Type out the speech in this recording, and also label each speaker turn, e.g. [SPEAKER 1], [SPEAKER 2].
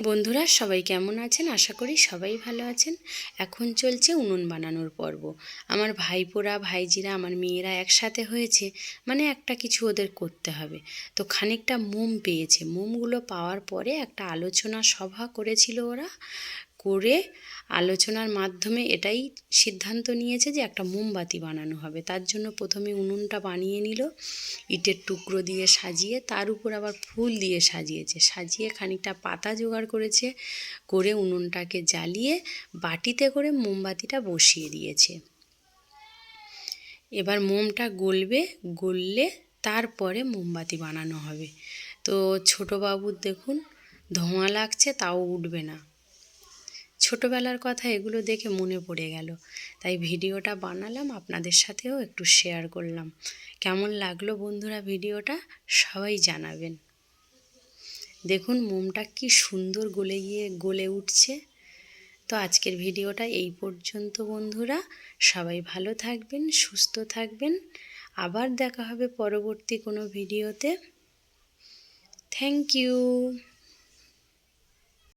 [SPEAKER 1] বন্ধুরা সবাই কেমন আছেন? আশা করি সবাই ভালো আছেন। এখন চলছে উনুন বানানোর পর্ব। আমার ভাইপোরা ভাইজিরা আমার মেয়েরা একসাথে হয়েছে, মানে একটা কিছু ওদের করতে হবে। তো খানিকটা মোম পেয়েছে, মোমগুলো পাওয়ার পরে একটা আলোচনা সভা করেছিল ওরা, করে আলোচনার মাধ্যমে এটাই সিদ্ধান্ত নিয়েছে যে একটা মোমবাতি বানানো হবে। তার জন্য প্রথমে উনুনটা বানিয়ে নিল, ইটের টুকরো দিয়ে সাজিয়ে, তার উপর আবার ফুল দিয়ে সাজিয়েছে, সাজিয়ে খানিকটা পাতা জোগাড় করেছে, করে উনুনটাকে জ্বালিয়ে বাটিতে করে মোমবাতিটা বসিয়ে দিয়েছে। এবার মোমটা গলবে, গললে তারপরে মোমবাতি বানানো হবে। তো ছোটো বাবুর দেখুন ধোঁয়া লাগছে তাও উঠবে না। ছোটোবেলার কথা এগুলো দেখে মনে পড়ে গেল, তাই ভিডিওটা বানালাম, আপনাদের সাথেও একটু শেয়ার করলাম। কেমন লাগলো বন্ধুরা ভিডিওটা সবাই জানাবেন। দেখুন মোমটা কি সুন্দর গলে উঠছে। তো আজকের ভিডিওটা এই পর্যন্ত বন্ধুরা, সবাই ভালো থাকবেন, সুস্থ থাকবেন। আবার দেখা হবে পরবর্তী কোনো ভিডিওতে। Thank you.